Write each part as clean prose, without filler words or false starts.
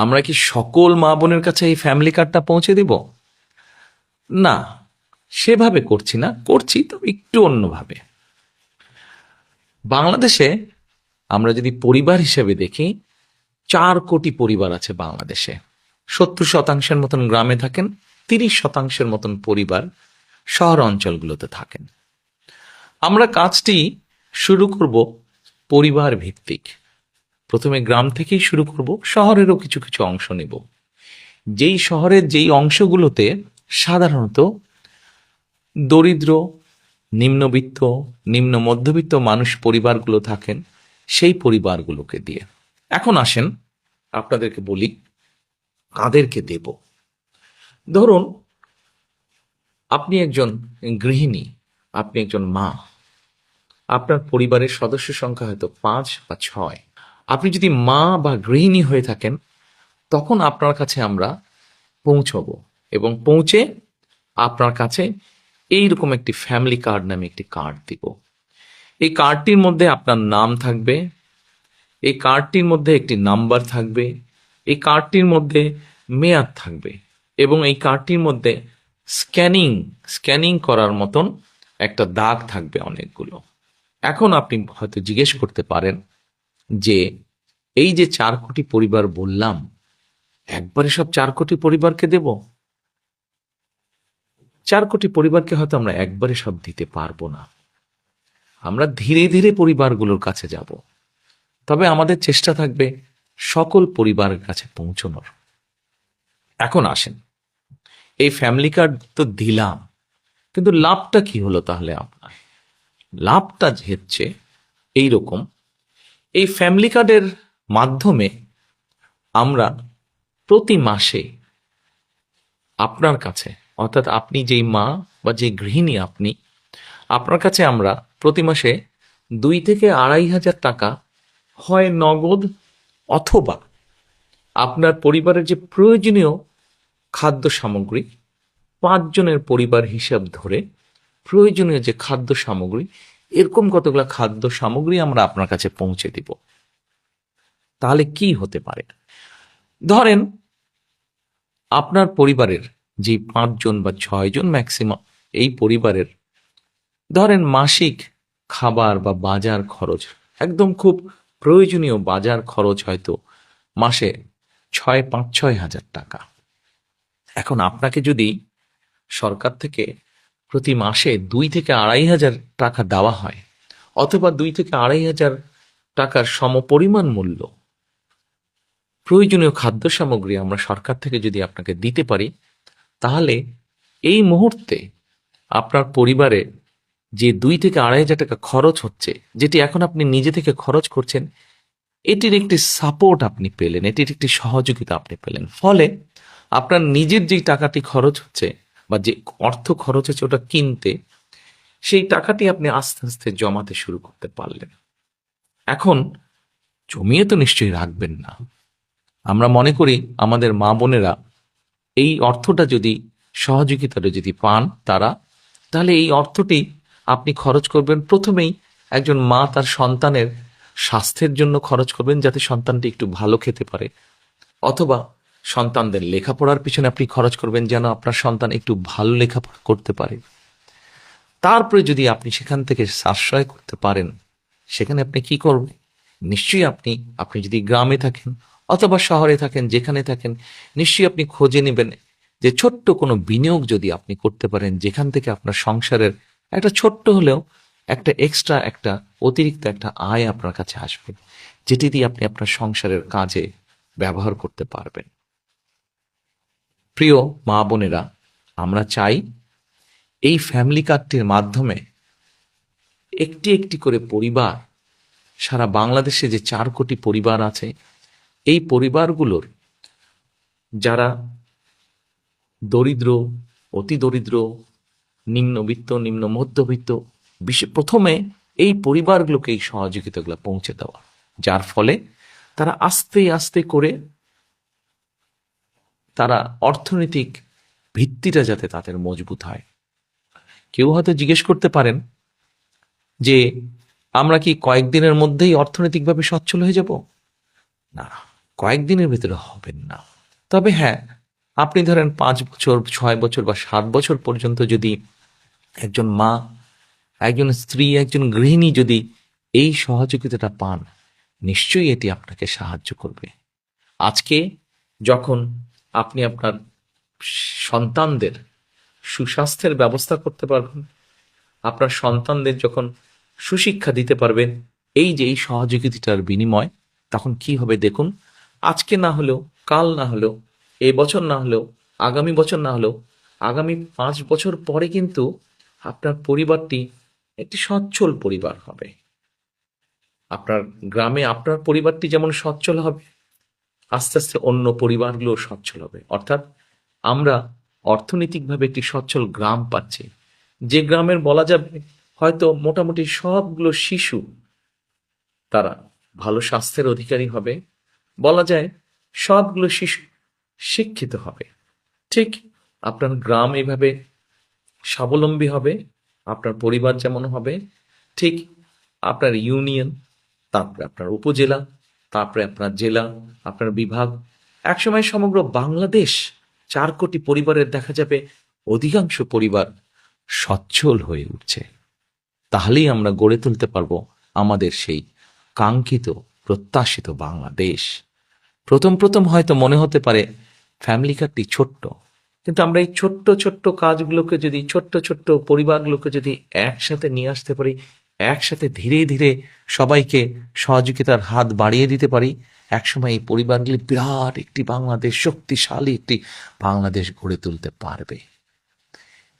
আমরা কি সকল মা বোনের কাছে এই ফ্যামিলি কার্ডটা পৌঁছে দিব? না, সেভাবে করছি না, করছি তবে একটু অন্যভাবে। বাংলাদেশে আমরা যদি পরিবার হিসেবে দেখি, 4 কোটি পরিবার আছে বাংলাদেশে। 70% মতন গ্রামে থাকেন, 30% মতন পরিবার শহর অঞ্চলগুলোতে থাকেন। আমরা কাজটি শুরু করব পরিবার ভিত্তিক। প্রথমে গ্রাম থেকেই শুরু করব, শহরেরও কিছু কিছু অংশ নেব। যেই শহরের যেই অংশগুলোতে সাধারণত দরিদ্র, নিম্নবিত্ত, নিম্ন মধ্যবিত্ত মানুষ পরিবারগুলো থাকেন, সেই পরিবারগুলোকে দিয়ে। এখন আসেন আপনাদেরকে বলি কাদেরকে দেব। ধরুন আপনি একজন গৃহিণী, আপনি একজন মা, আপনার পরিবারের সদস্য সংখ্যা হয়তো 5 বা 6। আপনি যদি মা বা গৃহিণী হয়ে থাকেন, তখন আপনার কাছে আমরা পৌঁছবো এবং পৌঁছে আপনার কাছে এইরকম একটি ফ্যামিলি কার্ড নামে একটি কার্ড দিব। এই কার্ডটির মধ্যে আপনার নাম থাকবে, এই কার্ডটির মধ্যে একটি নাম্বার থাকবে, এই কার্ডটির মধ্যে মেয়াদ থাকবে এবং এই কার্ডটির মধ্যে স্ক্যানিং স্ক্যানিং করার মতন একটা দাগ থাকবে অনেকগুলো। এখন আপনি হয়তো জিজ্ঞেস করতে পারেন যে এই যে 4 কোটি পরিবার বললাম, একবারে সব 4 কোটি পরিবারকে দেব? 4 কোটি পরিবারকে হয়তো আমরা একবারে সব দিতে পারবো না। আমরা ধীরে ধীরে পরিবারগুলোর কাছে যাব, তবে আমাদের চেষ্টা থাকবে সকল পরিবারের কাছে পৌঁছানোর। এখন আসেন, এই ফ্যামিলি কার্ড তো দিলাম, কিন্তু লাভটা কি হলো তাহলে আপনার? লাভটা হচ্ছে এইরকম, এই ফ্যামিলি কার্ডের মাধ্যমে আমরা প্রতি মাসে আপনার কাছে, অর্থাৎ আপনি যেই মা বা যে গৃহিণী আপনি, আপনার কাছে আমরা প্রতি মাসে 2 থেকে 2,500 টাকা হয় নগদ, অথবা আপনার পরিবারের যে প্রয়োজনীয় খাদ্য সামগ্রী, 5 জনের পরিবার হিসাব ধরে প্রয়োজনীয় যে খাদ্য সামগ্রী, এরকম কতগুলো খাদ্য সামগ্রী আমরা আপনার কাছে পৌঁছে দিব। তাহলে কি হতে পারে? ধরেন আপনার পরিবারের যে 5 জন বা 6 জন ম্যাক্সিমাম, এই পরিবারের ধরেন মাসিক খাবার বা বাজার খরচ, একদম খুব প্রয়োজনীয় বাজার খরচ হয়তো মাসে 5-6 হাজার টাকা। এখন আপনাকে যদি সরকার থেকে প্রতি মাসে 2 থেকে 2,500 টাকা দেওয়া হয়, অথবা 2 থেকে 2,500 টাকার সমপরিমাণ মূল্য প্রয়োজনীয় খাদ্য সামগ্রী আমরা সরকার থেকে যদি আপনাকে দিতে পারি, তাহলে এই মুহূর্তে আপনার পরিবারে যে 2 থেকে 2,500 টাকা খরচ হচ্ছে, যেটি এখন আপনি নিজে থেকে খরচ করছেন, এটির একটি সাপোর্ট আপনি পেলেন, এটির একটি সহযোগিতা আপনি পেলেন। ফলে আপনার নিজের যেই টাকাটি খরচ হচ্ছে বা যে অর্থ খরচ হচ্ছে ওটা কিনতে, সেই টাকাটি আপনি আস্তে আস্তে জমাতে শুরু করতে পারলেন। এখন জমিয়ে তো নিশ্চয়ই রাখবেন না। আমরা মনে করি আমাদের মা বোনেরা এই অর্থটা যদি, সহযোগিতাটা যদি পান তারা, তাহলে এই অর্থটি আপনি খরচ করবেন প্রথমেই একজন মা তার সন্তানের স্বাস্থ্যের জন্য খরচ করবেন, যাতে সন্তানটি একটু ভালো খেতে পারে, অথবা সন্তানদের লেখাপড়ার পিছনে আপনি খরচ করবেন যেন আপনার সন্তান একটু ভালো লেখাপড়া করতে পারে। তারপরে যদি আপনি সেখান থেকে সাশ্রয় করতে পারেন, সেখানে আপনি কি করবেন? নিশ্চয়ই আপনি যদি গ্রামে থাকেন অথবা শহরে থাকেন, যেখানে থাকেন, নিশ্চয়ই আপনি খোঁজে নেবেন যে ছোট্ট কোনো বিনিয়োগ যদি আপনি করতে পারেন, যেখান থেকে আপনার সংসারের একটা ছোট্ট হলেও একটা এক্সট্রা, একটা অতিরিক্ত একটা আয় আপনার কাছে আসবে, যেটি দিয়ে আপনি আপনার সংসারের কাজে ব্যবহার করতে পারবেন। প্রিয় মা বোনেরা, আমরা চাই এই ফ্যামিলি কার্ডটির মাধ্যমে একটি একটি করে পরিবার, সারা বাংলাদেশে যে 4 কোটি পরিবার আছে, এই পরিবারগুলোর যারা দরিদ্র, অতি দরিদ্র, নিম্নবিত্ত, নিম্ন মধ্যবিত্ত, প্রথমে এই পরিবারগুলোকে এই সহযোগিতাগুলো পৌঁছে দেওয়া, যার ফলে তারা আস্তে আস্তে করে তারা অর্থনৈতিক ভিত্তিটা যাতে তাদের মজবুত হয়। কেউ হয়তো জিজ্ঞেস করতে পারেন যে আমরা কি কয়েকদিনের মধ্যেই অর্থনৈতিকভাবে সচ্ছল হয়ে যাব? না, কয়েকদিনের ভিতরে হবেন না। তবে হ্যাঁ, আপনি ধরেন 5 বছর, 6 বছর বা 7 বছর পর্যন্ত যদি একজন মা, একজন স্ত্রী, একজন গৃহিণী যদি এই সহযোগিতাটা পান, নিশ্চয়ই এটি আপনাকে সাহায্য করবে। আজকে যখন আপনি আপনার সন্তানদের সুস্বাস্থ্যের ব্যবস্থা করতে পারবেন, আপনার সন্তানদের যখন সুশিক্ষা দিতে পারবেন, এই যে এই সহযোগিতার বিনিময়, তখন কি হবে দেখুন। আজকে না হলেও, কাল না হলেও, এই বছর না হলেও, আগামী বছর না হলেও, আগামী 5 বছর পরে কিন্তু আপনার পরিবারটি একটি সচ্ছল পরিবার হবে। আপনার গ্রামে আপনার পরিবারটি যেমন সচ্ছল হবে, আস্তে আস্তে অন্য পরিবারগুলো সচ্ছল হবে। অর্থাৎ আমরা অর্থনৈতিকভাবে একটি সচ্ছল গ্রাম পাচ্ছি, যে গ্রামের বলা যাবে হয়তো মোটামুটি সবগুলো শিশু তারা ভালো স্বাস্থ্যের অধিকারী হবে, বলা যায় সবগুলো শিশু শিক্ষিত হবে। ঠিক আপনার গ্রাম এইভাবে স্বাবলম্বী হবে, আপনার পরিবার যেমন হবে, ঠিক আপনার ইউনিয়ন, তারপরে আপনার উপজেলা, তারপরে আপনার জেলা, আপনার বিভাগ, একসময় সমগ্র বাংলাদেশ 4 কোটি পরিবারের দেখা যাবে অধিকাংশ পরিবার সচ্ছল হয়ে উঠছে। তাহলেই আমরা গড়ে তুলতে পারবো আমাদের সেই কাঙ্ক্ষিত প্রত্যাশিত বাংলাদেশ। প্রথম প্রথম হয়তো মনে হতে পারে ফ্যামিলি কার্ডটি ছোট্ট, কিন্তু আমরা এই ছোট্ট ছোট্ট কাজগুলোকে যদি, ছোট্ট ছোট্ট পরিবারগুলোকে যদি একসাথে নিয়ে আসতে পারি, একসাথে ধীরে ধীরে সবাইকে সহযোগিতার হাত বাড়িয়ে দিতে পারি, একসময় এই পরিবারগুলি বিরাট একটি বাংলাদেশ, শক্তিশালী একটি বাংলাদেশ গড়ে তুলতে পারবে।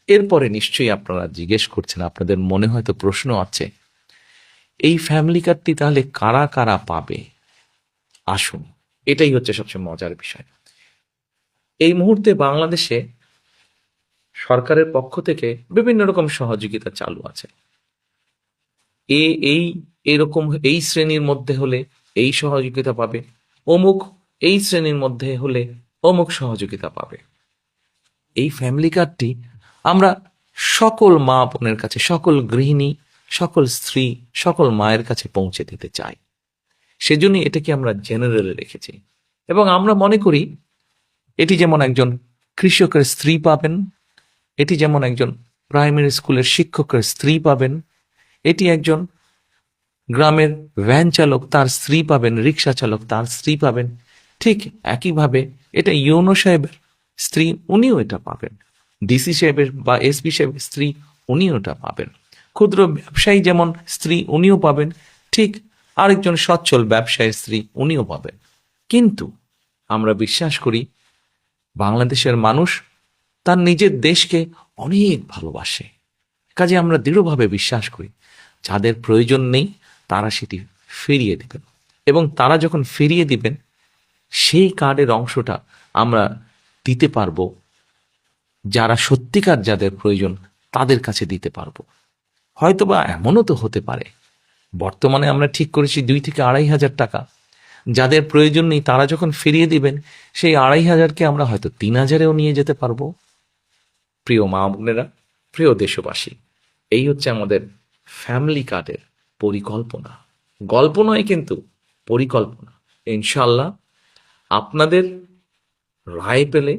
এরপরে নিশ্চয়ই আপনারা জিজ্ঞেস করছেন, আপনাদের মনে হয়তো প্রশ্ন আছে, এই ফ্যামিলি কার্ডটি তাহলে কারা কারা পাবে? আসুন, এটাই হচ্ছে সবচেয়ে মজার বিষয়। এই মুহূর্তে বাংলাদেশে সরকারের পক্ষ থেকে বিভিন্ন রকম সহযোগিতা চালু আছে। এই এরকম এই শ্রেণীর মধ্যে হলে এই সহযোগিতা পাবে, অমুক এই শ্রেণীর মধ্যে হলে অমুক সহযোগিতা পাবে। এই ফ্যামিলি কার্ডটি আমরা সকল মা বোনের কাছে, সকল গৃহিণী, সকল স্ত্রী, সকল মায়ের কাছে পৌঁছে দিতে চাই। সেজন্য এটাকে আমরা জেনারেলে রেখেছি। এবং আমরা মনে করি এটি যেমন একজন কৃষকের স্ত্রী পাবেন, এটি যেমন একজন প্রাইমারি স্কুলের শিক্ষকের স্ত্রী পাবেন, এটি একজন গ্রামের ভ্যান চালক তার স্ত্রী পাবেন, রিক্সা চালক তার স্ত্রী পাবেন, ঠিক একইভাবে এটা ইউনো সাহেবের স্ত্রী, উনিও এটা পাবেন। ডিসি সাহেবের বা এসপি সাহেবের স্ত্রী, উনিও এটা পাবেন। ক্ষুদ্র ব্যবসায়ী যেমন স্ত্রী, উনিও পাবেন, ঠিক আরেকজন সচ্ছল ব্যবসায়ীর স্ত্রী, উনিও পাবেন। কিন্তু আমরা বিশ্বাস করি বাংলাদেশের মানুষ তার নিজের দেশকে অনেক ভালোবাসে। কাজে আমরা দৃঢ়ভাবে বিশ্বাস করি যাদের প্রয়োজন নেই তারা সেটি ফিরিয়ে দেবেন, এবং তারা যখন ফিরিয়ে দিবেন সেই কার্ডের অংশটা আমরা দিতে পারবো যারা সত্যিকার যাদের প্রয়োজন তাদের কাছে দিতে পারবো। হয়তোবা এমনও তো হতে পারে বর্তমানে আমরা ঠিক করেছি 2 থেকে 2,500 টাকা, যাদের প্রয়োজন নেই তারা যখন ফিরিয়ে দিবেন সেই 2,500কে আমরা হয়তো 3,000-এও নিয়ে যেতে পারবো। প্রিয় মা বোনেরা, প্রিয় দেশবাসী, এই হচ্ছে আমাদের ফ্যামিলি কার্ডের পরিকল্পনা। গল্প নয় কিন্তু পরিকল্পনা। ইনশাল্লাহ আপনাদের রায় পেলে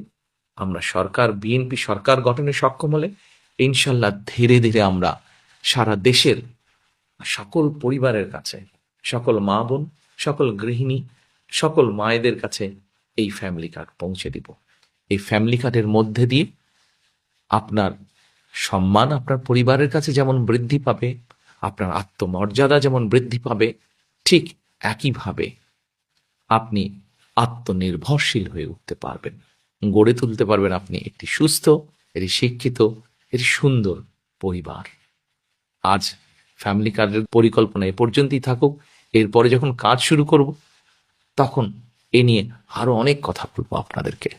আমরা সরকার, বিএনপি সরকার গঠনে সক্ষম হলে ইনশাল্লাহ ধীরে ধীরে আমরা সারা দেশের সকল পরিবারের কাছে, সকল মা বোন, সকল গৃহিণী, সকল মায়েদের কাছে এই ফ্যামিলি কার্ড পৌঁছে দিব। এই ফ্যামিলি কার্ডের মধ্যে দিয়ে আপনার সম্মান আপনার পরিবারের কাছে যেমন বৃদ্ধি পাবে, আপনার আত্মমর্যাদা যেমন বৃদ্ধি পাবে, ঠিক একইভাবে আপনি আত্মনির্ভরশীল হয়ে উঠতে পারবেন, গড়ে তুলতে পারবেন আপনি একটি সুস্থ, একটি শিক্ষিত, একটি সুন্দর পরিবার। আজ ফ্যামিলি কার্ডের পরিকল্পনা এ পর্যন্তই থাকুক। এরপরে যখন কাজ শুরু করব তখন এ নিয়ে আরো অনেক কথা বলবো আপনাদেরকে।